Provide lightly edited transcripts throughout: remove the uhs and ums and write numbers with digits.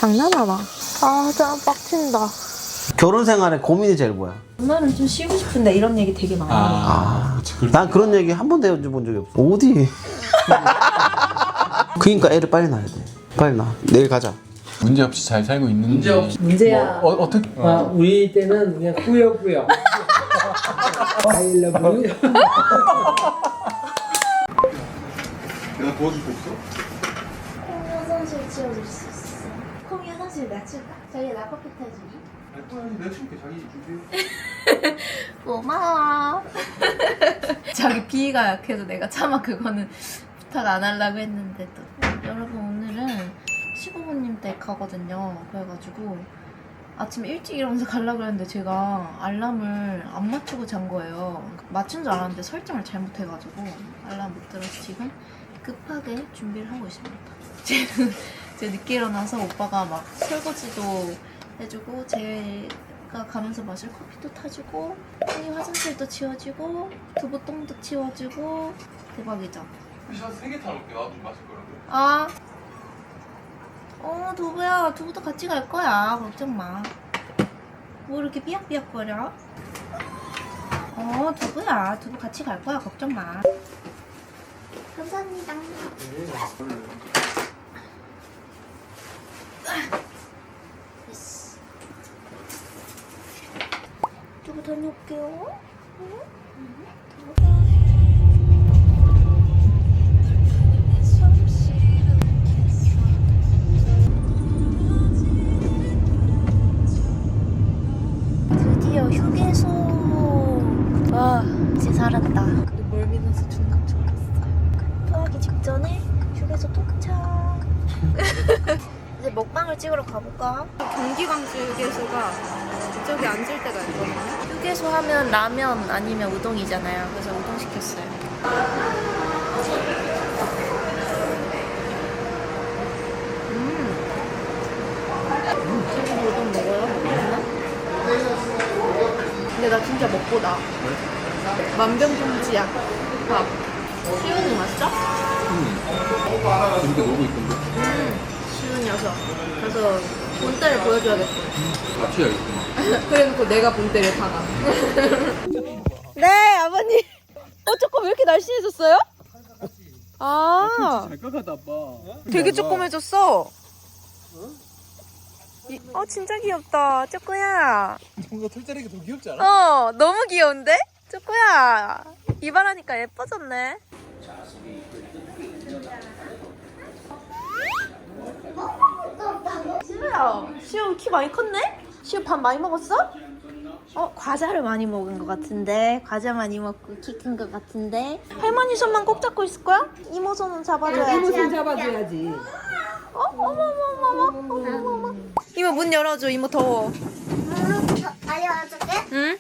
장난하나? 아, 진짜 빡친다. 결혼 생활에 고민이 제일 뭐야? 엄마는 좀 쉬고 싶은데 이런 얘기 되게 많아. 난 그런 얘기 한 번도 해본 적이 없어. 어디? 그러니까 애를 빨리 낳아야 돼. 빨리 낳아. 내일 가자. 문제 없이 잘 살고 있는지. 문제야. 어떻게? 우리 때는 그냥 꾸역꾸역. I love you. 내가 도와줄 거 없어? 화장실 치워줄 수 있어. 콩이 화장실 내가 치울까? 자기 나 커피 타주니? 아니 내가 지금 자기 준비해. 고마워. 자기 비위가 약해서 내가 차마 그거는 부탁 안 하려고 했는데 또. 여러분 오늘은 15분님 댁 가거든요. 그래가지고 아침에 일찍 일어나서 가려고 했는데 제가 알람을 안 맞추고 잔 거예요. 맞춘 줄 알았는데 설정을 잘못해가지고 알람 못 들어서 지금 급하게 준비를 하고 있습니다. 쟤는 늦게 일어나서 오빠가 막 설거지도 해주고 제가 가면서 마실 커피도 타주고 이 화장실도 치워주고 두부똥도 치워주고 대박이죠? 샷 3개 타놓을게. 나도 좀 마실 거라고. 아, 두부야, 두부도 같이 갈 거야. 걱정 마. 뭐 이렇게 삐약삐약거려? 두부야, 두부 같이 갈 거야. 걱정 마. 감사합니다. 두부 다녀올게요. 드디어 휴게소. 와, 이제 살았다. 근데 멀미나서 중간 졸았어. 토하기 직전에 휴게소 도착. 이제 먹방을 찍으러 가볼까? 경기광주 휴게소가 저기 앉을 때가 있거든요. 휴게소 하면 라면 아니면 우동이잖아요. 그래서 우동 시켰어요. 저기도 우동 먹어요? 근데 나 진짜 먹보다 만병통치약 밥. 시윤이 맛있어? 이렇게 놀고 있던데. 쉬운 녀석. 그래서 본때를 보여줘야겠어. 같이 해야겠구나. 그래놓고 내가 본때를 당함. 네, 아버님. 조금 왜 이렇게 날씬해졌어요? 아, 잘 깎아다 아빠. 되게 조그매졌어. 진짜 귀엽다, 쪼꼬야. 뭔가 털자리가 더 귀엽지 않아? 너무 귀여운데? 쪼꼬야. 이발하니까 예뻐졌네. 시우야, 시우 키 많이 컸네? 시우 밥 많이 먹었어? 과자를 많이 먹은 것 같은데. 과자 많이 먹고 키 큰 것 같은데. 할머니 손만 꼭 잡고 있을 거야? 이모 손은 잡아줘야지. 이모 손 잡아줘야지. 어머머머머. 이모 문 열어줘. 이모 더워. 알려줄게. 응?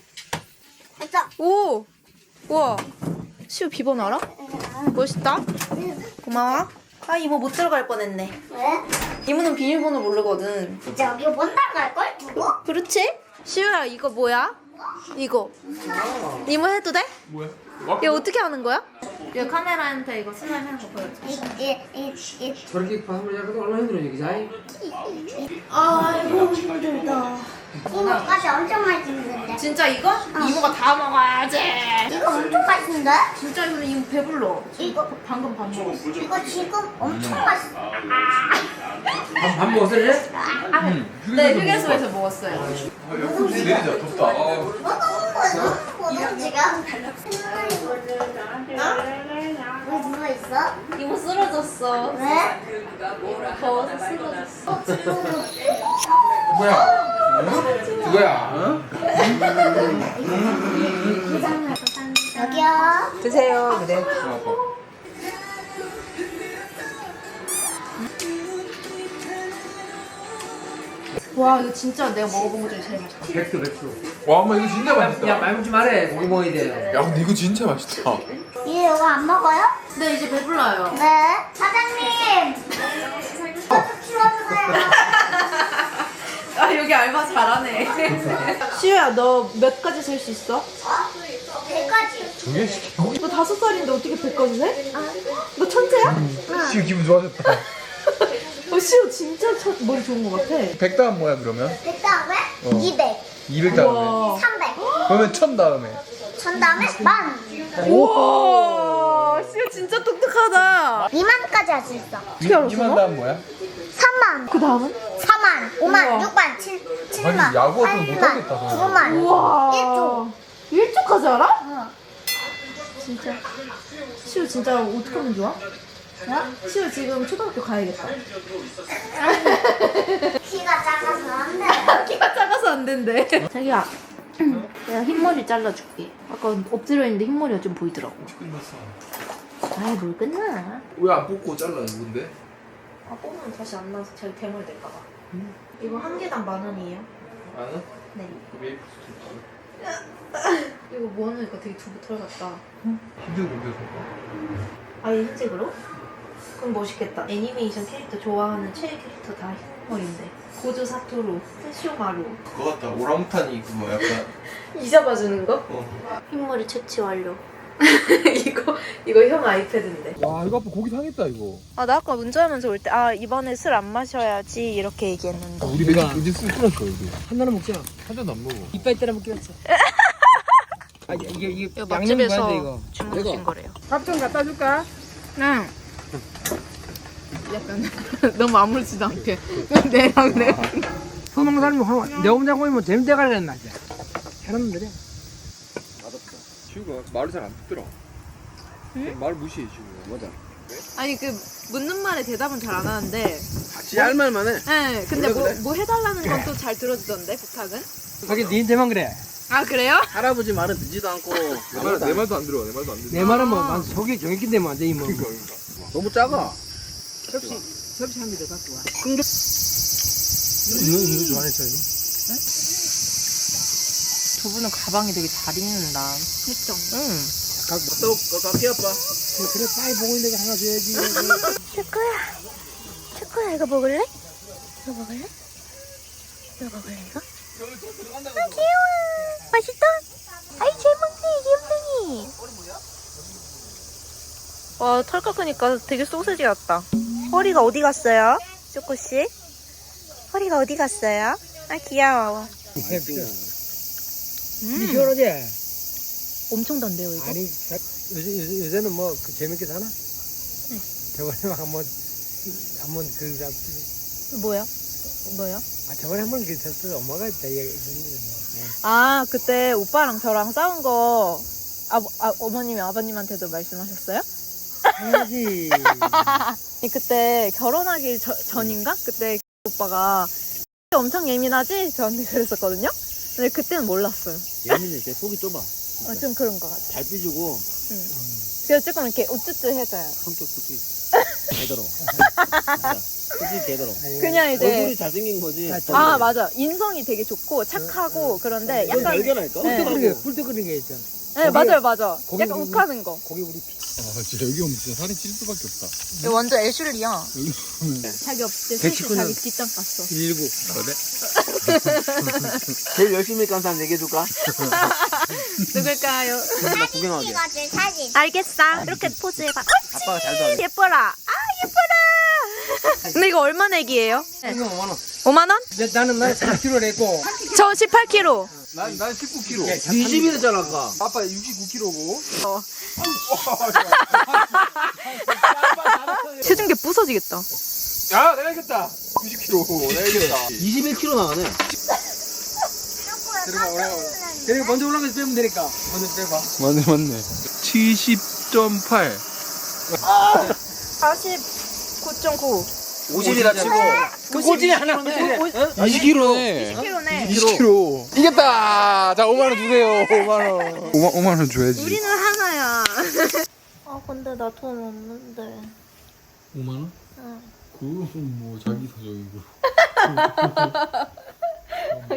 됐어. 오! 우와. 시우 비번 알아? 멋있다. 고마워. 이모 못 들어갈 뻔했네. 왜? 이모는 비밀번호 모르거든. 진짜 여기 못 나갈걸? 누구? 그렇지? 시우야, 이거 뭐야? 이거. 이모 해도 돼? 뭐야? 이거 어떻게 하는 거야? 이거 카메라한테 이거 슬라임 하는 거 보여줘. 저렇게 밥을 잡아도 얼마나 힘들어 여기자. 아이고, 힘들다. 이모까지 엄청 맛있는데. 진짜 이거? 이모가 다 먹어야지. 이거 엄청 맛있는데? 진짜 이거 이모 배불러. 이거 방금 밥 먹었어. 이거 지금 엄청 맛있어. 밥 먹었을래? 네, 휴게소에서 먹었어요. 내리자 덥다. 뭐는 지금? 왜 누워 있어? 이모 쓰러졌어. 왜? 더워서 쓰러졌어. 뭐야? 누구야? 여기요. 드세요. 그래. 와, 이거 진짜 내가 먹어본 것 중에 제일 맛있다. 100%. 와 엄마 이거 진짜 맛있다. 야 말 묻지 말해. 고기 먹어야 돼. 야 근데 이거 진짜 맛있다. 얘 이거 안 먹어요? 네, 이제 배불러요. 네. 사장님. 저도 키워주세요. 여기 알바 잘하네. 시우야, 너 몇 가지 셀 수 있어? 100가지. 저게 시켜? 너 5살인데 어떻게 100가지 세? 너 천재야? 지금 기분 좋아졌다. 시우 진짜 머리 좋은 거 같아. 100다음 뭐야 그러면? 100 다음에 200, 200 다음에 300, 그러면 1000 다음에 1000 다음에 10,000. 우와, 시우 진짜 똑똑하다. 2만까지 할 수 있어. 어떻게 알았어? 2만 다음 뭐야? 3만, 그 다음은? 4만, 5만, 6만, 7만, 아니, 야구 같은 거 8만, 못하겠다, 그거. 9만, 우와. 1조. 1초까지 알아? 어. 진짜. 시우 진짜 어떻게 하면 좋아? 야? 시우 지금 초등학교 가야겠다. 키가 작아서 안 돼. 키가 작아서 안 된대. 자기야, 내가 흰머리 잘라줄게. 아까 엎드려 있는데 흰머리가 좀 보이더라고. 끝났어. 아이, 뭘 끝나. 왜 안 뽑고 잘라 누군데? 아, 뽑으면 다시 안 나와서 자기 대머리 될까봐. 이거 한 개당 10,000원이에요. 안 해? 네. 왜 이거 뭐 하는 거 되게 두부 털 같다. 힘들고 그래서 아예 흰색으로? 그럼 멋있겠다. 애니메이션 캐릭터 좋아하는 최애 캐릭터 다 흰머리인데. 고조 사토루, 세쇼마루. 그거 같다. 오랑우탄이 그거 약간 잊어봐주는 거? 흰머리 채취 완료. 이거 형 아이패드인데. 와 이거 아빠 고기 상했다 이거. 아, 나 아까 운전하면서 올 때 이번에 술 안 마셔야지 이렇게 얘기했는데. 우리 매장 이제 술 끊었어 여기. 한 잔은 먹자. 한 잔도 안 먹어. 이빨 때려 먹기로 했어. 아 이게 이거 양념 봐야 돼 맛집에서 이거. 주문하신 거래요. 밥 좀 갖다 줄까? 응. 약간 너무 아무렇지도 않게 내랑 내. 술 먹는 사람이 내 혼자 보이면 재밌대 가려는 날이야. 사람들이. 맛없다. 지우가 말을 잘 안 듣더라. 말 무시해 지우가. 맞아. 아니 그 묻는 말에 대답은 잘 안 하는데. 같이 할 말만 해. 네. 근데 뭐 해달라는 건 또 잘 들어주던데 부탁은. 거기 니한테만 그래. 아 그래요? 할아버지 말은 듣지도 않고. 내 말도 안 들어. 내 말도 안 들어. 내 말은 뭐 난 속이 정했기 때문에 안 돼, 이모. 너무 작아. 접시 한 개 더 갖고 와. 이거 좋아했어요. 두부는 가방이 되게 잘 입는다. 그쵸. 응. 또 갈게 아빠. 그래, 빨리 보고 있는 게 하나 줘야지. 초코야 이거 먹을래? 이거 먹을래? 이거 먹을래 이거? 아 귀여워. 맛있다? 아이 잘 먹네 귀염둥이. 와 털 깎으니까 되게 소세지 같다. 허리가 어디 갔어요? 쪼꼬씨? 허리가 어디 갔어요? 아 귀여워. 니 시원하지? 엄청 단데요, 이거? 아니, 요새는 뭐, 재밌게 사나? 저번에 한번 뭐야? 뭐야? 저번에 한번 그 엄마가 있다, 아, 그때 오빠랑 저랑 싸운 거 어머님이 아버님한테도 말씀하셨어요? 해야지. 그때 결혼하기 전인가? 그때 오빠가 엄청 예민하지? 저한테 그랬었거든요? 근데 그때는 몰랐어요. 예민해. 제 속이 좁아. 좀 그런 것 같아. 잘 삐지고 그래서 조금 이렇게 우쭈쭈 해줘요. 성격 솔직히 개더러. 솔직히 개더러. 그냥 이제 얼굴이 잘생긴 거지. 아 맞아 인성이 되게 좋고 착하고 그런데 이건 약간 발견할까? 네. 뿔떡거리는 게 있잖아. 네 맞아 거기 약간 우리- 욱하는 거 거기 우리 아 진짜 여기 오면 진짜 살이 찔 수밖에 없다. 이거 완전 애슐리야. 자기 없을 때 백식구는- 자기 뒷장 깠어. 119. 제일 열심히 깐 사람 얘기해줄까? 누굴까요? 나 구경하게. 찍어줄 사진. 알겠어. 이렇게 포즈 해봐. 아빠가 잘 봐. 예뻐라. 아 예뻐라. 근데 이거 얼마 내기예요? 이거 5만원. 5만 원? 나는 4kg 냈고. 저 18kg. 난 19kg. 20이 됐잖아 아까. 아빠 69kg고. 체중계 부서지겠다. 야 내가 이겼다. 90kg. 내가 이겼다. 21kg 나가네. 들어가 올라가. 그리고 먼저 올라가서 빼면 되니까. 먼저 빼봐. 맞네. 70.8. 49.9. 50이라 치고. 그 꼴찌이 하나 네 20kg네. 20kg네. 20kg. 이겼다. 자 5만 원 주세요. 5만 원. 5만 원 줘야지. 우리는 하나야. 아 근데 나 돈 없는데. 5만 원? 응. 그것은 뭐 자기 사정이고.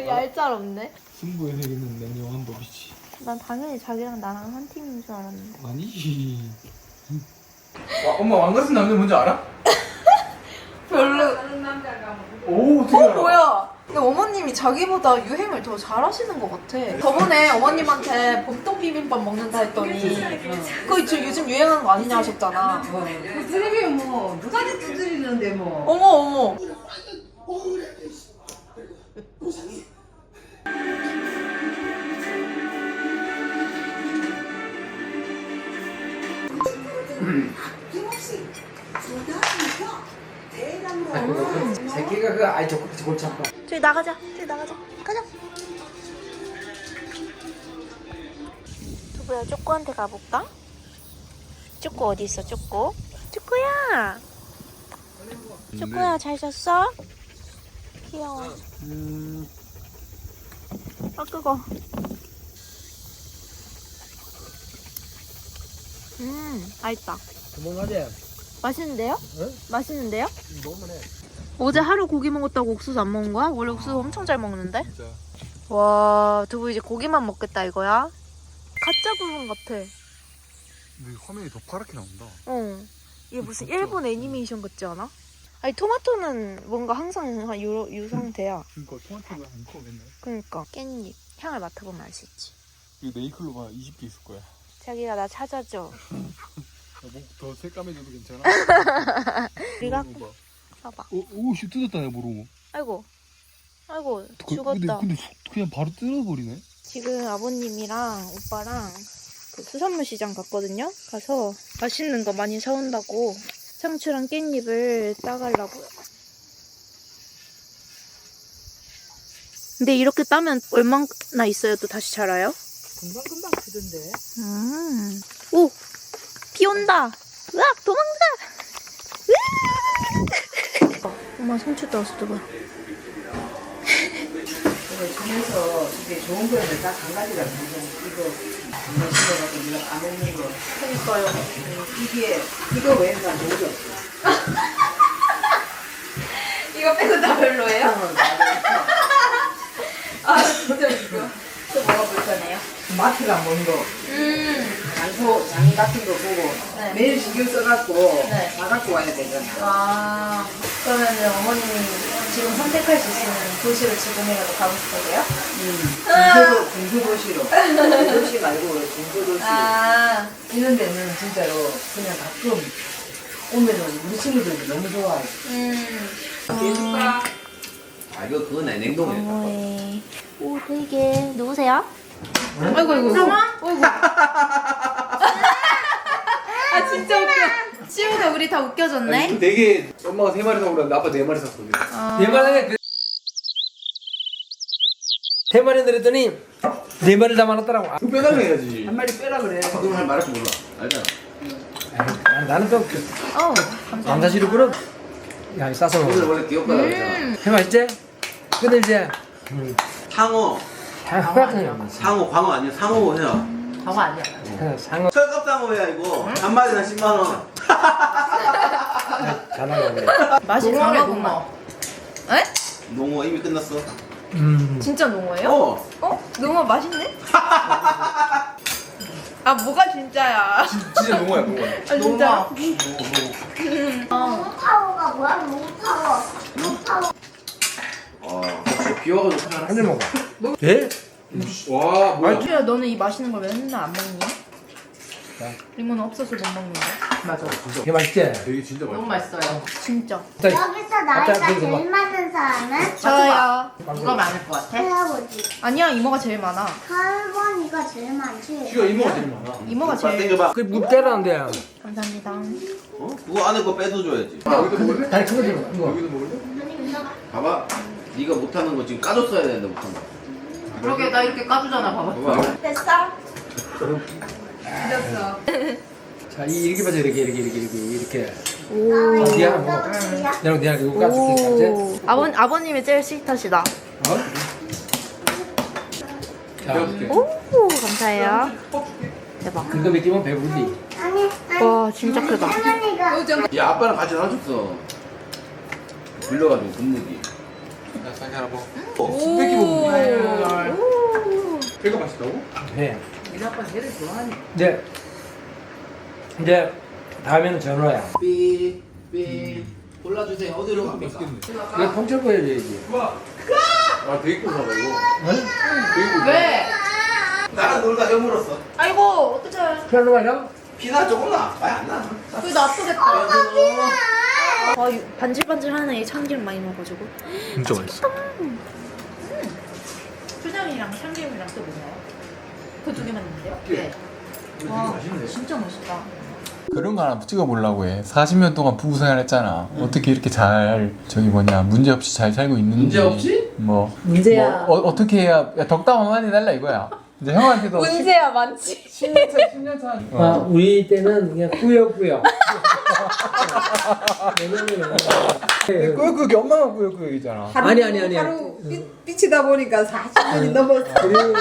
얄짤 없네. 승부의 세계는 냉정한 법이지. 난 당연히 자기랑 나랑 한 팀인 줄 알았는데. 아니지. 와, 엄마 왕같은 남자 뭔지 알아? 별로. 오 어떻게 알아? 뭐야? 근데 어머님이 자기보다 유행을 더 잘하시는 것 같아. 저번에 어머님한테 봄동 비빔밥 먹는다 했더니 그거 저 요즘 유행하는 거 아니냐 하셨잖아. 텔레비에 뭐 누가 두드리는데 뭐. 어머 어머. 새끼가 그 아이 저거 골치 아파. 저기 나가자. 저기 나가자. 가자. 두부야, 쪼꼬한테 가볼까? 쪼꼬 어디 있어, 쪼꼬? 쪼꼬야. 쪼꼬야, 잘 잤어? 귀여워. 아, 뜨거. 맛있다. 도망가지. 맛있는데요? 응? 맛있는데요? 먹으면 해. 어제 하루 고기 먹었다고 옥수수 안 먹은 거야? 원래 옥수수 엄청 잘 먹는데? 진짜. 와, 두부 이제 고기만 먹겠다 이거야? 가짜 구름 같아. 근데 화면이 더 파랗게 나온다. 어. 이게 무슨 일본 애니메이션 같지 않아? 아니 토마토는 뭔가 항상 유상태야. 그러니까 토마토가 안 커 맨날. 그러니까 깻잎 향을 맡아보면 알 수 있지. 이거 네이클로가 20개 있을 거야. 자기가 나 찾아줘. 목더 새까매져도 괜찮아? 우리가 모르고 봐. 봐봐. 오씨 뜯었다 야 모르고. 아이고 죽었다. 근데 그냥 바로 뜯어버리네. 지금 아버님이랑 오빠랑 그 수산물 시장 갔거든요. 가서 맛있는 거 많이 사온다고 상추랑 깻잎을 따가려고요. 근데 이렇게 따면 얼마나 있어요? 또 다시 자라요? 금방금방 크던데. 오! 비 온다! 으악! 도망가! 으악! 엄마 상추 따왔어, 봐. 이거 중에서 이게 좋은 거는 딱 한 가지가 있는데 이거 이거 씹어갖고 네가 안 먹는 거. 그러니까요. 이거 외에는 난 좋은 게 없어. 이거 빼고 다 별로예요? 아 진짜 이거. 또 뭐가 불편해요? 마트 가본 거, 장 같은 거 보고 네. 매일 신경 써갖고 네. 사갖고 와야 되잖아. 아 그러면은 어머님이 지금 선택할 수 있는 도시로 지금이라도 가고 싶으세요? 중소도시로. 도시 말고 중소도시. 아 이런 데는 진짜로 그냥 가끔 오면은 우리 친구들이 너무 좋아해. 아 이거 그거네 냉동이야. 어머니. 오, 되게. 누구세요? 아이고 아이고 아이고 아 진짜 웃겨. 시우가 우리 다 웃겨줬네. 되게 엄마가 3마리 사고 그랬는데 아빠 4마리 샀거든. 네 마리 세 마리 들었더니 네 마리 담아놨더라고. 그 빼달라 해야지. 한 마리 빼라 그래. 그럼 할 말할 줄 몰라. 알잖아. 나는 또 남사시로 그럼 야 싸서 오늘 먹어. 원래 기억가라 그랬잖아. 해 맛있지? 근데 이제 상어, 상어, 광어 아니야? 상어 해야. 저거 아니야. 상어 철갑 상어야 이거. 한 마리당 10만 원. 잘 나가네. 맛이 강하구만. 에? 농어 이미 끝났어. 진짜 농어예요? 어. 어? 농어 맛있네? 아 뭐가 진짜야? 진짜 농어야 농어. 아 진짜? 파워가 뭐야? 파워. 비 와가지고 하나. 한입 먹어. 예? 와 뭐야. 주야 너는 이 맛있는 걸 왜 맨날 안 먹니? 야. 이모는 없어서 못 먹는데. 맞아. 이게 맛있지? 되게 진짜 너무 맛있어. 맛있어요. 진짜. 여기서 나이가 저기 봐. 제일 많은 사람은 저요. 누가 많을 것 같아? 할아버지. 아니야 이모가 제일 많아. 할머니가 제일 많지. 쥐가 이모가 제일 많아. 이모가 오빠 제일. 땡겨봐. 그 묵대라는데. 감사합니다. 어? 그거 안에 거 빼줘야지. 여기도 먹을래? 다리 큰거 들어. 이거. 여기도 먹을래? 봐봐. 네가 못하는 거 지금 까줬어야 되는데 못한 거. 그러게 나 이렇게 까주잖아 봐봐. 봐봐. 됐어? 자, 이렇게 봐서 이렇게. 오. 니가 먹어. 내가 이거 깍두기 오. 아버님이 제일 스윗하시다. 어? 자, 오 감사해요. 대박. 그거 먹기면 배부르지. 아니, 와 진짜 크다. 할머니가. 야 아빠랑 같이 사줬어. 불려가지고 분무기. 나 자기 하나 먹어. 스테이크 먹고. 배가 맛있다고? 네. 이 아빠 제일 좋아하니. 이제 다음에는 전화야. 삐 골라주세요. 어디로 갑니까? 맛있겠네. 이거 통째로 보여줘야지. 와. 아 되게 큰 사다 이거. 왜? 나랑 놀다 여물었어. 아이고 어떡해. 그러는 거야? 비나 조금 나. 많이 안 나. 그래도 아프겠다. 아, 반질반질하네. 참기름 많이 먹어가지고. 진짜 맛있어. 초장이랑 참기름이랑 또 뭐예요? 그 두 개만 있는데요? 네. 와, 진짜 맛있다. 그런 거 하나 찍어보려고 해. 40년 동안 부부 생활했잖아. 어떻게 이렇게 잘 저기 뭐냐 문제 없이 잘 살고 있는지. 문제 없이? 뭐 문제야. 뭐, 어떻게 해야 야, 덕담 많이 달라 이거야. 이제 형한테도 문제야 많지. 10년 차 10년 차. 아, 우리 때는 그냥 꾸역꾸역. 왜냐면은 꾸역꾸역이 엄마가 꾸역꾸역이잖아. 아니. 하루 삐치다 보니까 40년이 넘었어. 그래,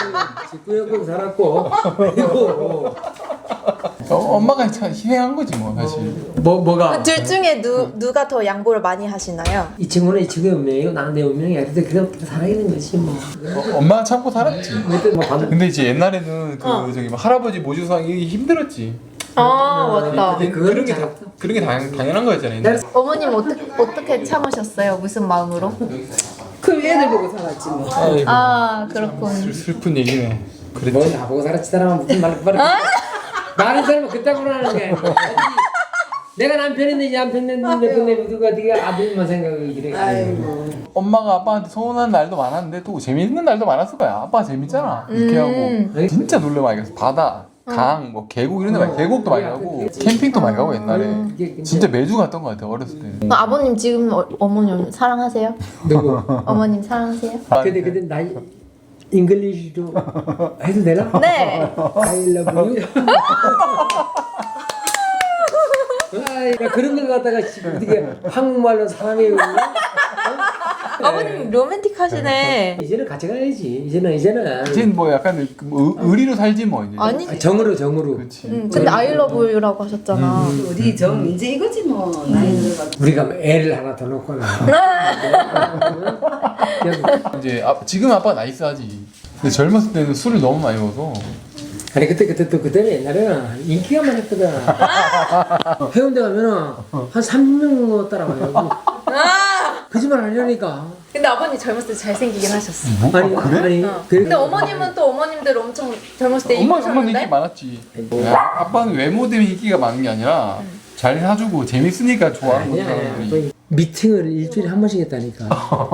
꾸역꾸역 살았고. 그리고 엄마가 참 희생한 거지 뭐 사실. 뭐가? 둘 중에 누가 더 양보를 많이 하시나요? 이 친구는 이 친구의 운명이고 나는 내 운명이야. 근데 그냥 살아있는 거지 뭐. 엄마가 참고 살았지. 그때 뭐 받는. 근데 이제 옛날에는 그 저기 뭐 할아버지 모주상이 힘들었지. 아, 맞다. 근데 그런 게 다, 그런 게 당연한 거였잖아요. 옛날에. 어머님 어떻게 참으셨어요? 무슨 마음으로? 그럼 애들 보고 살았지 뭐. 아이고, 아, 그렇군. 슬픈 얘기네. 그랬지. 뭐 나보고 살았지 사람은 무슨 말을 말은 사람은 그따구로 하는 게 아니고 내가 남편인데 이제 남편 냈는데 근데 누가 네가 아들만 생각하고 이래. 아이고. 엄마가 아빠한테 서운한 날도 많았는데 또 재밌는 날도 많았을 거야. 아빠가 재밌잖아. 이렇게 하고 진짜 놀러 많이 갔어. 바다, 강, 뭐 계곡 이런 데 많이 계곡도 많이 가고 캠핑도 많이 가고 옛날에 진짜 매주 갔던 것 같아 어렸을 때. 아버님 지금 어머님 사랑하세요? 누구? 어머님 사랑하세요? 근데 나이 잉글리시도 해도 되나? 네. I love you. 야 그런 걸 갖다가 어떻게 한국말로 사랑해요? 아버님 로맨틱하시네. 이제는 같이 가야지. 이제는 이젠 뭐 약간 의리로 살지 뭐 이제. 아니, 정으로. 그렇지. 근데 I love you라고 하셨잖아. 우리 정 이제 이거지 뭐. 나이 들어가지고. 우리가 애를 하나 더 놓고 나. 이제 지금 아빠 나이스하지. 근데 젊었을 때는 술을 너무 많이 먹어서. 아니 그때는 옛날에는 인기가 많았거든. 해운대 가면은 한 30명 따라와요. 거짓말 하려니까. 근데 아버님 젊었을 때 잘생기긴 하셨어. 아니. 근데 어머님은 또 어머님들 엄청 젊었을 때 엄마 인기 이쁘셨는데? 많았지. 아빠는 외모 때문에 인기가 많은 게 아니라 잘 사주고 재밌으니까 좋아하는 거죠. 사람들이. 미팅을 일주일에 한 번씩 했다니까.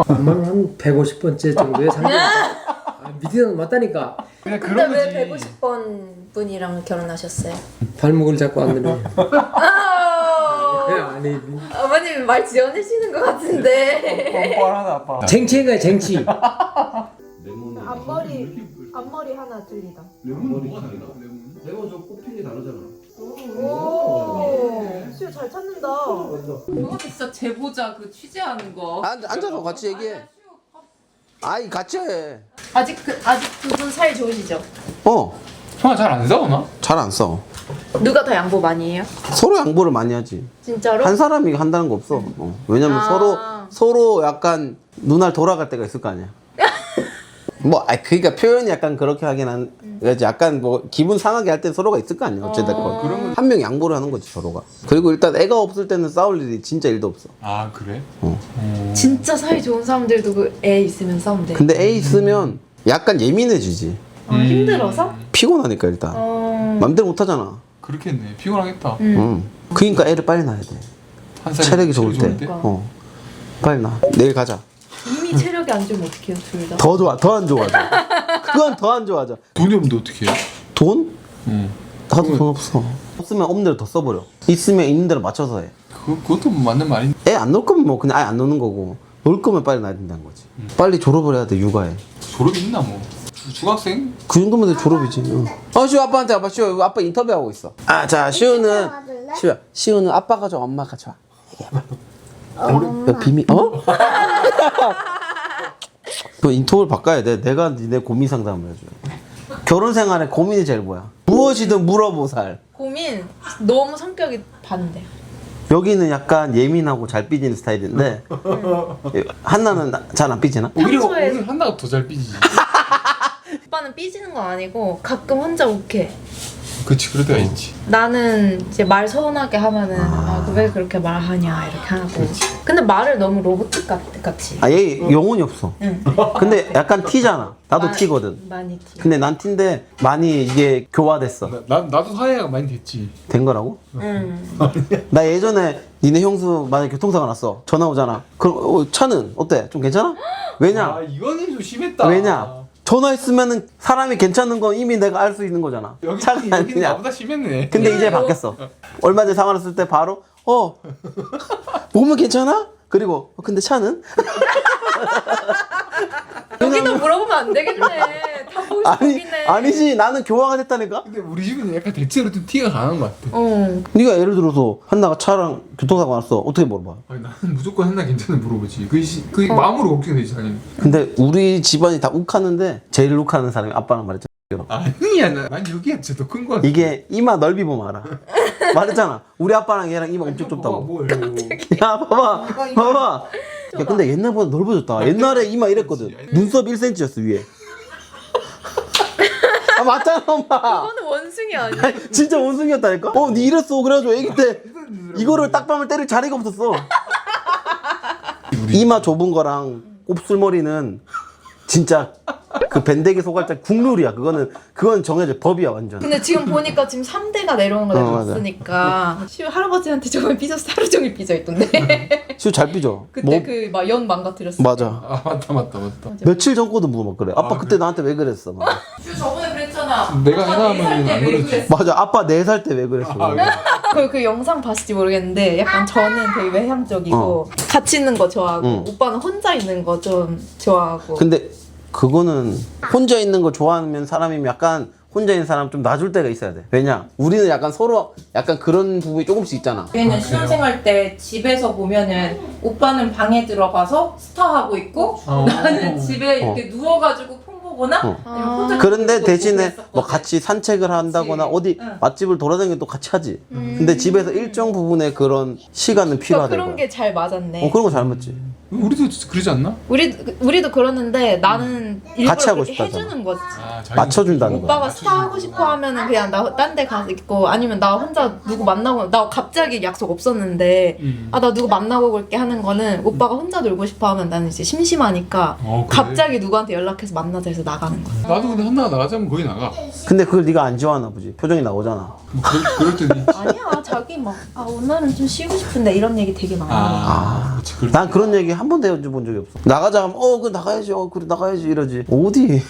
엄마는 한 150번째 정도의 사람이 미팅을 맞다니까. 그냥 근데 그런 왜 거지. 150번 분이랑 결혼하셨어요? 발목을 잡고 안 되네. 아, 아니 어머님 말 지어내시는 것 같은데. 뻔뻔하다 아빠. 쟁취인가요 쟁취? 앞머리 하나 들리다. 레몬 뭐가 다르다? 레몬 저 꽃핀 게 다르잖아. 오, 수요 잘 찾는다. 그거 진짜 제보자 그 취재하는 거. 앉아서 같이 얘기해. 아이 같이 해. 아직 두 분 사이 좋으시죠? 형아 잘 안 싸우나? 잘 안 써. 누가 더 양보 많이 해요? 서로 양보를 많이 하지. 진짜로? 한 사람이 한다는 거 없어. 왜냐면 서로 약간 눈알 돌아갈 때가 있을 거 아니야. 그러니까 표현이 약간 그렇게 하긴 그러니까 약간 뭐 기분 상하게 할 때 서로가 있을 거 아니야. 어쨌든 한 명 양보를 하는 거지 서로가. 그리고 일단 애가 없을 때는 싸울 일이 진짜 일도 없어. 아 그래? 진짜 사이 좋은 사람들도 그 애 있으면 싸운대. 근데 애 있으면 약간 예민해지지. 힘들어서? 피곤하니까 일단. 맘대로 못 하잖아. 그렇겠네. 피곤하겠다. 그러니까 애를 빨리 낳아야 돼. 한 살이 체력이 좋을 때. 빨리 낳아. 내일 가자. 이미 체력이 안 좋으면 어떡해요, 둘 다? 더 좋아. 더 안 좋아져. 그건 더 안 좋아져. 돈이 없는데 어떻게 해? 돈? 나도 돈 없어. 없으면 없는 대로 더 써버려. 있으면 있는 대로 맞춰서 해. 그것도 맞는 말인데. 애 안 놀 거면 뭐 그냥 아예 안 노는 거고, 놀 거면 빨리 낳아야 된다는 거지. 빨리 졸업을 해야 돼, 육아에. 졸업이 있나 뭐. 중학생? 그 정도면 돼, 졸업이지. 시우 아빠한테 와봐. 시우 아빠 인터뷰하고 있어. 자, 시우는 아빠가 좋아, 엄마가 좋아. 비밀 너 인터뷰를 바꿔야 돼. 내가 니네 고민 상담을 해줘. 결혼 생활에 고민이 제일 뭐야? 무엇이든 물어보살. 고민 너무 성격이 반대. 여기는 약간 예민하고 잘 삐지는 스타일인데 한나는 잘 안 삐지나? 오히려 평소에- 한나가 더 잘 삐지지. 오빠는 삐지는 건 아니고 가끔 혼자 욱해. 그치 그럴 때가 있지. 나는 이제 말 서운하게 하면은 왜 그렇게 말하냐 이렇게 하고. 근데 말을 너무 로봇 같이. 얘 영혼이 없어. 응. 근데 약간 티잖아. 나도 티거든. 많이 티. 근데 난 티인데 많이 이게 교화됐어. 나도 사회가 많이 됐지. 된 거라고? 응. 나 예전에 니네 형수 만약에 교통사고 났어. 전화 오잖아. 그럼 차는 어때? 좀 괜찮아? 왜냐? 이거는 좀 심했다. 왜냐? 전화했으면은 사람이 괜찮은 건 이미 내가 알 수 있는 거잖아. 차가 여기는 아니냐. 나보다 심했네. 근데 이제 바뀌었어. 얼마 전에 사고 났을 때 바로 몸은 괜찮아? 그리고 근데 차는? 여기도 물어보면 안 되겠네. 다 보고 싶긴 아니지. 나는 교화가 됐다니까. 근데 우리 집은 약간 대체로 좀 티가 강한 것 같아. 네가 예를 들어서 한나가 차랑 교통사고 났어. 어떻게 물어봐? 아니, 나는 무조건 한나 괜찮은 물어보지. 그 마음으로 걱정되지 당연히. 근데 우리 집안이 다 욱하는데 제일 욱하는 사람이 아빠랑 말했잖아. 아니야, 난 여기가 진짜 더 큰 거 같아. 이게 이마 넓이 보면 알아. 말했잖아. 우리 아빠랑 얘랑 이마 엄청 좁다고. 뭘? 야 봐봐. 야 근데 옛날보다 넓어졌다. 옛날에 이마 이랬거든. 눈썹 1cm였어 위에. 맞잖아 엄마. 그거는 원숭이 아니야? 아니, 진짜 원숭이였다니까. 니 이랬어. 그래가지고 애기 때 이거를 딱밤을 때릴 자리가 없었어. 이마 좁은 거랑 곱슬머리는 진짜 그 밴데기 소갈짝 국룰이야. 그건 정해져. 법이야 완전. 근데 지금 보니까 지금 3대가 내려오는 거 내가 맞아. 봤으니까 시우 할아버지한테 저번에 삐졌어. 하루 종일 삐져 있던데. 시우 잘 삐져. 그때 그 막 연 망가뜨렸어. 맞아. 아 맞다. 며칠 전 거도 뭐 막 그래. 아빠 그때 나한테 왜 그랬어? 막. 시우 저번에 그랬잖아. 내가 해나하면 안 그렇지. 맞아. 아빠 4살 때 왜 그랬어? 그 영상 봤을지 모르겠는데 약간 저는 되게 외향적이고 같이 있는 거 좋아하고 오빠는 혼자 있는 거 좀 좋아하고. 근데 그거는 혼자 있는 거 좋아하면 사람이면 약간 혼자 있는 사람 좀 놔줄 때가 있어야 돼. 왜냐? 우리는 약간 서로 약간 그런 부분이 조금씩 있잖아. 얘는 신혼생활 때 집에서 보면은 오빠는 방에 들어가서 스타하고 있고 나는 집에 이렇게 누워가지고 폰 보거나 아니면 혼자 그런데 보고 대신에 그랬었거든. 뭐 같이 산책을 한다거나 어디 맛집을 돌아다니는 또 같이 하지. 근데 집에서 일정 부분의 그런 시간은 필요하다. 그런 게 잘 맞았네. 그런 거 잘 맞지. 우리도 그러지 않나? 우리도 그러는데 나는 일부러 같이 하고 그렇게 싶다잖아. 해주는 거지. 맞춰준다는 거야. 오빠가 스타 하고 싶어 하면은 그냥 나 딴 데 가서 있고 아니면 나 혼자 누구 만나고 나 갑자기 약속 없었는데 나 누구 만나고 올게 하는 거는 오빠가 혼자 놀고 싶어 하면 나는 이제 심심하니까 그래? 갑자기 누구한테 연락해서 만나자 해서 나가는 거야. 나도 근데 한나가 나가자면 거의 나가. 근데 그걸 네가 안 좋아하나 보지. 표정이 나오잖아. 뭐 그럴 때도 있지. 아니야 자기 막 오늘은 좀 쉬고 싶은데 이런 얘기 되게 많아. 그치, 그럴 난 그런 얘기 한 번도 해본 적이 없어. 나가자 하면 그 나가야지. 그래 나가야지 이러지. 어디?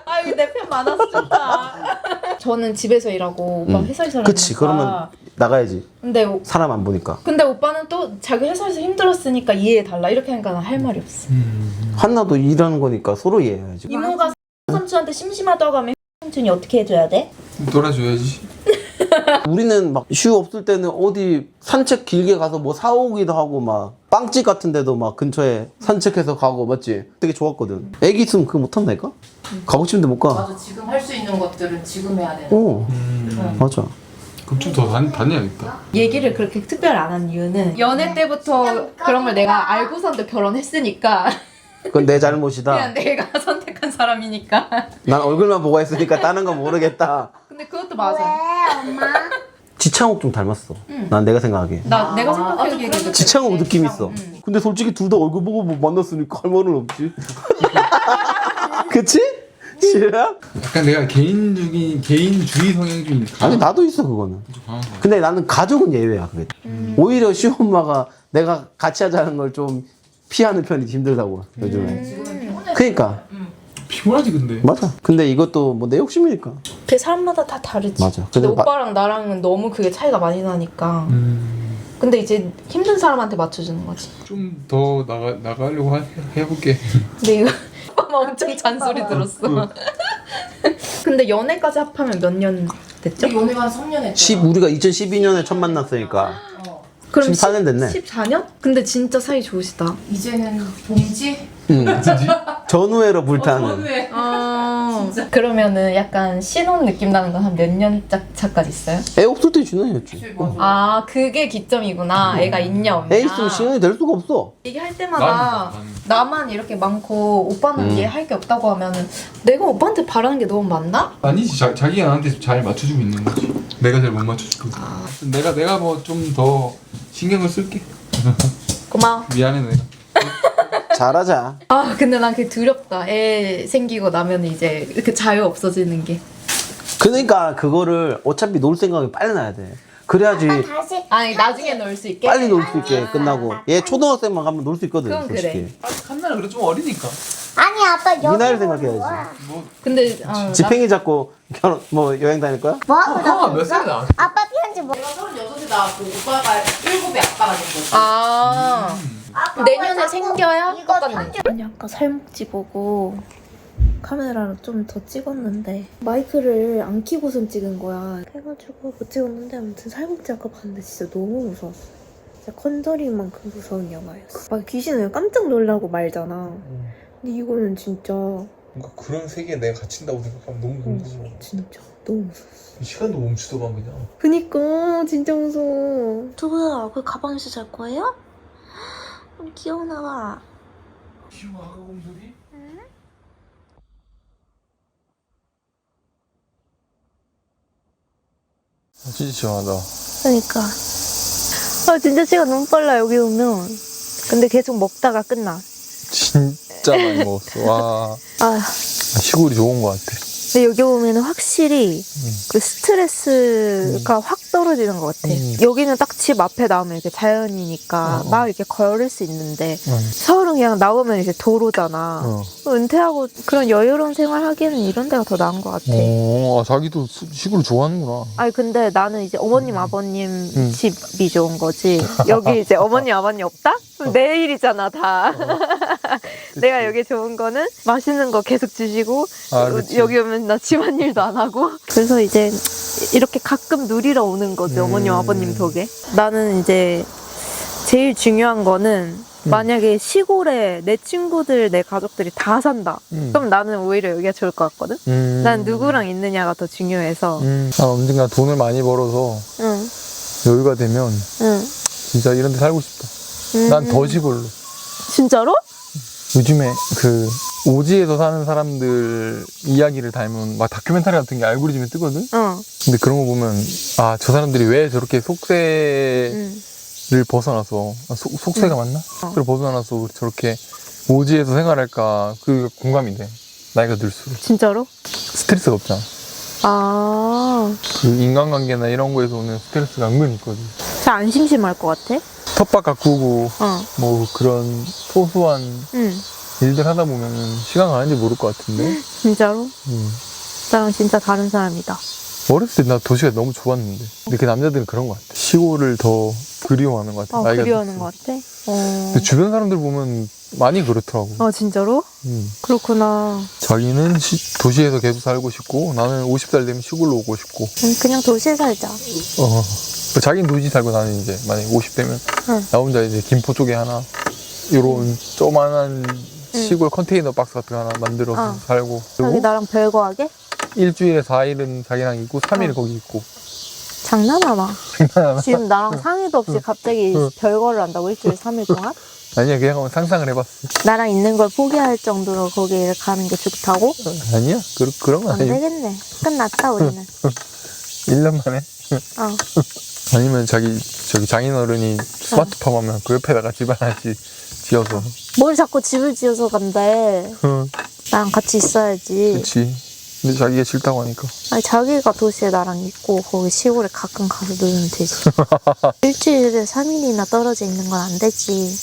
아유 내 편 많아서 좋다. 저는 집에서 일하고 오빠 회사에서 일하니까. 그치. 그러면 나가야지. 근데 사람 안 보니까. 근데 오빠는 또 자기 회사에서 힘들었으니까 이해해달라 이렇게 하니까 난 할 말이 없어. 한나도 일하는 거니까 서로 이해해야지. 이모가 삼촌한테 심심하다고 하면 삼촌이 어떻게 해줘야 돼? 놀아줘야지. 우리는 막 쉬우 없을 때는 어디 산책 길게 가서 뭐 사오기도 하고 막 빵집 같은 데도 막 근처에 산책해서 가고 맞지? 되게 좋았거든. 애기 있으면 그거 못한다니까? 가고 싶은데 못 가. 맞아 지금 할 수 있는 것들은 지금 해야 돼. 맞아. 그럼 좀 더 다녀야겠다. 얘기를 그렇게 특별히 안 한 이유는 연애 때부터 그런 걸 내가 알고선도 결혼했으니까 그건 내 잘못이다. 그냥 내가 선택한 사람이니까. 난 얼굴만 보고 했으니까 다른 건 모르겠다. 근데 그것도 맞아. 지창욱 좀 닮았어. 난 내가 생각하기에. 내가 생각하기에도 지창욱 느낌 있어. 근데 솔직히 둘 다 얼굴 보고 뭐 만났으니까 할 말은 없지. 그치? 싫어? 약간 내가 개인주의 성향이 좀 있다. 아니 나도 있어 그거는. 근데 나는 가족은 예외야 그게. 오히려 시엄마가 내가 같이 하자는 걸 좀 피하는 편이 힘들다고 요즘에. 그러니까. 피곤하지 근데. 맞아. 근데 이것도 뭐 내 욕심이니까. 그 사람마다 다 다르지. 맞아. 근데 근데 오빠랑 나랑은 너무 그게 차이가 많이 나니까. 근데 이제 힘든 사람한테 맞춰주는 거지. 좀 더 나가려고 해볼게. 근데 이거 오빠 엄청 잔소리 들었어. 근데 연애까지 합하면 몇 년 됐죠? 연애가 한 3년 했잖아. 우리가 2012년에 처음 만났으니까 그럼 14년 됐네. 14년? 근데 진짜 사이 좋으시다. 이제는 봉지? 전우회로 불타는. 전후에. 그러면은 약간 신혼 느낌 나는 건 한 몇 년 차까지 있어요? 애 없을 때 신혼이었지. 아 그게 기점이구나. 애가 있냐 없냐. 애 있으면 신혼이 될 수가 없어. 얘기할 때마다 나만 이렇게 많고 오빠는 이해할 게 없다고 하면은 내가 오빠한테 바라는 게 너무 많나? 아니지 자기가 나한테 잘 맞춰주고 있는 거지. 내가 잘 못 맞춰줄 거지. 내가 뭐 좀 더 신경을 쓸게. 고마워. 미안해 내가. 잘하자. 아 근데 난 그게 두렵다. 애 생기고 나면 이제 이렇게 자유 없어지는 게. 그러니까 그거를 어차피 놀 생각에 빨리 놔야 돼. 그래야지 다시. 아니 나중에 놀 수 있게. 빨리 놀 수 있게 끝나고. 얘 초등학생만 가면 놀 수 있거든. 그건 솔직히. 그래. 아직 한나는 그래 좀 어리니까. 아니 아빠 여기. 네 나이를 생각해야지. 뭐 근데 지팽이 잡고 결혼 뭐 여행 다닐 거야? 뭐 하고 형아 나 몇 살이야? 아빠 편지 뭐. 내가 36에 나왔고 오빠가 7에 아빠가 된 거지. 아 내년에 생겨야 이거 똑같네. 편지. 아니 아까 살목지 보고 카메라로 좀 더 찍었는데 마이크를 안 켜고선 찍은 거야. 해가지고 못 찍었는데 아무튼 살목지 아까 봤는데 진짜 너무 무서웠어. 진짜 컨저링만큼 무서운 영화였어. 막 귀신을 깜짝 놀라고 말잖아. 근데 이거는 진짜 뭔가 그런 세계에 내가 갇힌다고 생각하면 너무 무서워. 진짜 너무 무서웠어. 시간도 멈추더만 그냥. 그니까 진짜 무서워. 두부야, 그 가방에서 잘 거예요? 귀여우나. 귀여워 아가 곰돌이? 진짜 시원하다. 그러니까 진짜 시간 너무 빨라 여기 오면. 근데 계속 먹다가 끝나. 진짜 많이 먹었어. 와. 시골이 좋은 것 같아. 근데 여기 오면 확실히 그 스트레스가 확 떨어지는 것 같아. 여기는 딱 집 앞에 나오면 이렇게 자연이니까 막 이렇게 걸을 수 있는데 서울은 그냥 나오면 이제 도로잖아. 은퇴하고 그런 여유로운 생활 하기에는 이런 데가 더 나은 것 같아. 자기도 시골 좋아하는구나. 아니 근데 나는 이제 어머님 아버님 집이 좋은 거지. 여기 이제 어머님 아버님 없다? 그럼 내 일이잖아 다. 내가 여기 좋은 거는 맛있는 거 계속 주시고 여기 오면 나 집안일도 안 하고. 그래서 이제 이렇게 가끔 누리러 오는 거지 어머님 아버님 덕에. 나는 이제 제일 중요한 거는 만약에 시골에 내 친구들 내 가족들이 다 산다. 그럼 나는 오히려 여기가 좋을 것 같거든. 난 누구랑 있느냐가 더 중요해서. 언젠가 돈을 많이 벌어서 응. 여유가 되면 응. 진짜 이런 데 살고 싶다. 난 더 시골로. 진짜로? 요즘에 그 오지에서 사는 사람들 이야기를 담은 막 다큐멘터리 같은 게 알고리즘에 뜨거든? 근데 그런 거 보면 저 사람들이 왜 저렇게 속세를 벗어나서 속세가 맞나? 속세를 벗어나서 저렇게 오지에서 생활할까 그게 공감이 돼. 나이가 들수록. 진짜로? 스트레스가 없잖아. 그 인간관계나 이런 거에서 오는 스트레스가 은근히 있거든. 잘 안 심심할 것 같아? 텃밭 가꾸고 뭐 그런 소소한 일들 하다 보면은 시간 가는지 모를 것 같은데. 진짜로? 나랑 진짜 다른 사람이다. 어렸을 때 나 도시가 너무 좋았는데. 근데 그 남자들은 그런 것 같아. 시골을 더 그리워하는 것 같아. 그리워하는 것 같아? 근데 주변 사람들 보면 많이 그렇더라고. 진짜로? 그렇구나. 자기는 도시에서 계속 살고 싶고 나는 50살 되면 시골로 오고 싶고. 그냥 도시에 살자. 자기는 도시 살고 나는 이제 만약에 50 되면 나 혼자 이제 김포 쪽에 하나 요런 조만한 시골 컨테이너 박스 같은 거 하나 만들어서 살고. 자기 나랑 별거하게? 일주일에 4일은 자기랑 있고 3일 거기 있고. 장난하나? 지금 나랑 상의도 없이 갑자기 별거를 한다고 일주일에 3일 동안? 아니야 그냥 상상을 해봤어. 나랑 있는 걸 포기할 정도로 거기를 가는 게 좋다고? 아니야 그런 건 안 아니고. 되겠네. 끝났다 우리는. 1년 만에? 아니면 저기 장인어른이 스마트팜 하면 그 옆에다가 집 하나씩 지어서. 뭘 자꾸 집을 지어서 간대. 나랑 같이 있어야지. 그치. 근데 자기가 싫다고 하니까. 아니 자기가 도시에 나랑 있고 거기 시골에 가끔 가서 놀면 되지. 일주일에 3일이나 떨어져 있는 건 안 되지.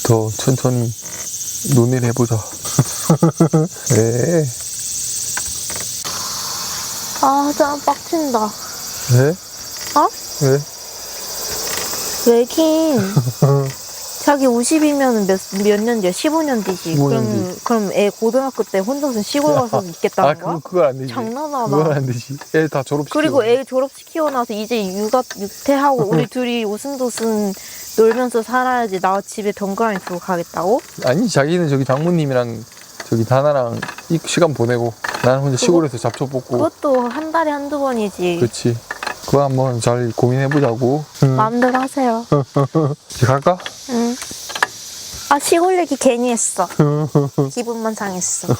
더 천천히 논의를 해보자. 왜? 짱 빡친다. 왜? 왜? 왜긴. 자기 50이면 몇 년 뒤야? 15년 뒤지. 15년 그럼 애 고등학교 때 혼자서 시골 가서 있겠다는 거야? 그건 안 되지. 장난하나. 그건 안 되지. 애 다 졸업시키고. 그리고 애 졸업시키고 나서 이제 육퇴하고 우리 둘이 오순도순 놀면서 살아야지. 나 집에 덩그러니 두고 가겠다고? 아니 자기는 저기 장모님이랑 저기 다나랑 이 시간 보내고 나는 혼자 시골에서 잡초 뽑고. 그것도 한 달에 한두 번이지. 그렇지. 그거 한번 잘 고민해보자고. 마음대로 하세요. 이제 갈까? 응. 아, 시골 얘기 괜히 했어. 기분만 상했어.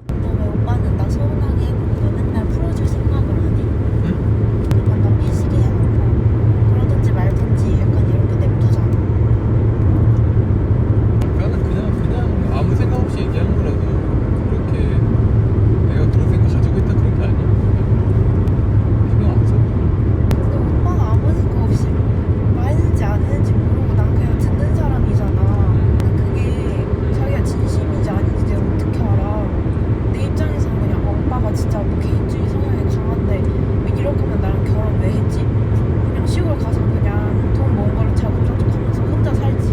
왜 오빠는 나 서운하게 해놓고 왜 맨날 풀어줄 생각을 안 해? 오빠 나 삐지게 해놓고 그러든지 말든지 약간 이렇게 냅두잖아. 나는 그냥 아무 생각 없이 얘기하는 거라서 그렇게 내가 그런 생각 가지고 있다 그런 게 아니야. 신경 안 써. 근데 오빠가 아무 생각 없이 말했는지 안 했는지 모르고 난 그냥 듣는 사람이잖아. 근데 그게 자기가 진심인지 아닌지 내가 어떻게 알아. 내 입장에서는 그냥 오빠가 진짜 뭐 개인주의 성향이 강한데 왜 이럴 거면 나랑 결혼 왜 했지? 그냥 시골 가서 그냥 돈 모은 거를 자급자족 하면서 혼자 살지.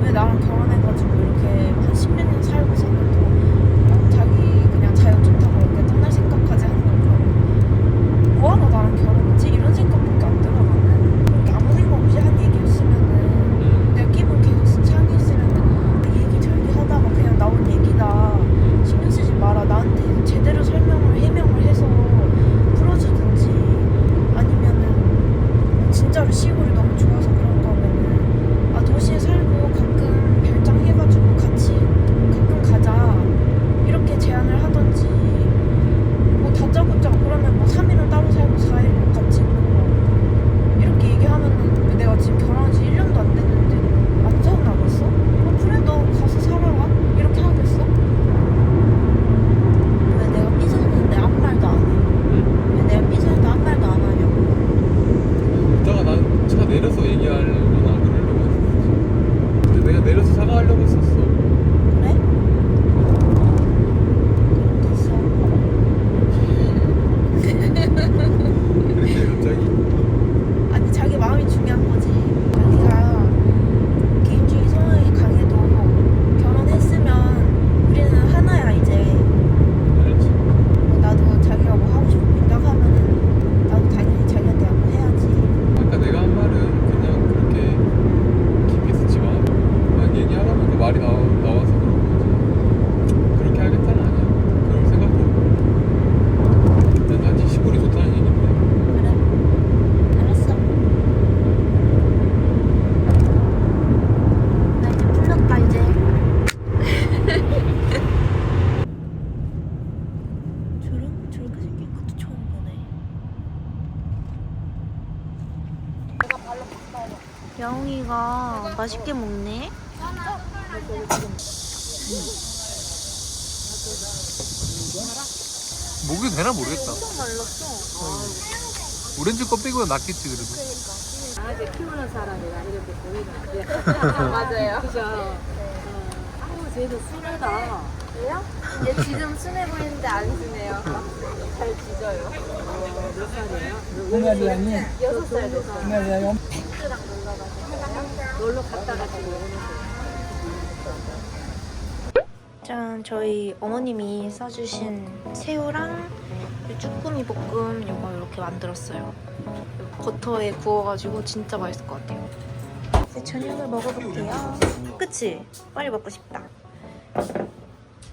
왜 나랑 결혼해가지고 이렇게 한 10몇 년 살고서는 또 자기 그냥 자연 좋다고 이렇게 떠날 생각까지 하는 거 보면 뭐하러 나랑 결혼했지? 이런 생각밖에 안 들어. 나는 그렇게 아무 생각 없이 한 얘기였으면은 내가 기분 계속 상했으면은 얘기 저기 하다가 그냥 나온 얘기다 신경 쓰지 마라, 나한테 제대로 설명을 해명을 해서 풀어주든지 아니면은 진짜로 시골이 너무 좋아서 그런 거면은 아 도시에 살고 가끔 별장 해가지고 같이 가끔 가자 이렇게 제안을 하던지 뭐 다짜고짜 그러면 뭐 3일은 따로 살고 4일은 같이 있고 이렇게 얘기하면은 왜 내가 지금 결혼한 지 1년도 안 됐는데 안 서운하겠어? 그래 너 가서 살아라 이렇게 하겠어? 왜 내가 삐졌는데 아무 말도 안 해? 왜 내가 삐졌는데 아무 말도 안 하냐고. 이따가 난 차 내려서 얘기하려거나 그러려고 했었지. 근데 내가 내려서 사과하려고 했었어. 그래? 그럼 됐어. 그런데 갑자기 아니 자기 마음이 중요한 거지. 자기가 개인주의 성향이 강해도 결혼했으면 우리는 하나야 이제. 알지. 뭐 나도 자기가 뭐 하고 싶은 생각하면은 나도 당연히 자기한테 한번 해야지. 아까 내가 한 말은 그냥 그렇게 깊이 듣지 마. 그냥 얘기하다 보니까 말이 나와서 그런 거지. 그렇게 하겠다는 아니야. 그럴 생각도 없고. 그냥 단지 시골이 좋다는 얘기인데. 그래? 알았어. 나 이제 풀렸다 이제. 저렇게 생긴 것도 처음 보네. 야옹이가 맛있게 먹네. 목이 되나 모르겠다. 엄청 말랐어. 오렌지 껍데기보다 낫겠지 그래도. 강아지 키우는 사람이라 이렇게 보이나. 맞아요. 그죠? 아우, 쟤도 순하다. 왜요? 얘 지금 순해 보이는데 안 순해요. 잘 짖어요. 몇 살이에요? 6살 됐어요. 놀러 갔다가 지금 오는 짠, 저희 어머님이 싸주신 새우랑 쭈꾸미 볶음 이거 이렇게 만들었어요. 버터에 구워가지고 진짜 맛있을 것 같아요. 이제 저녁을 먹어볼게요. 그치? 빨리 먹고 싶다.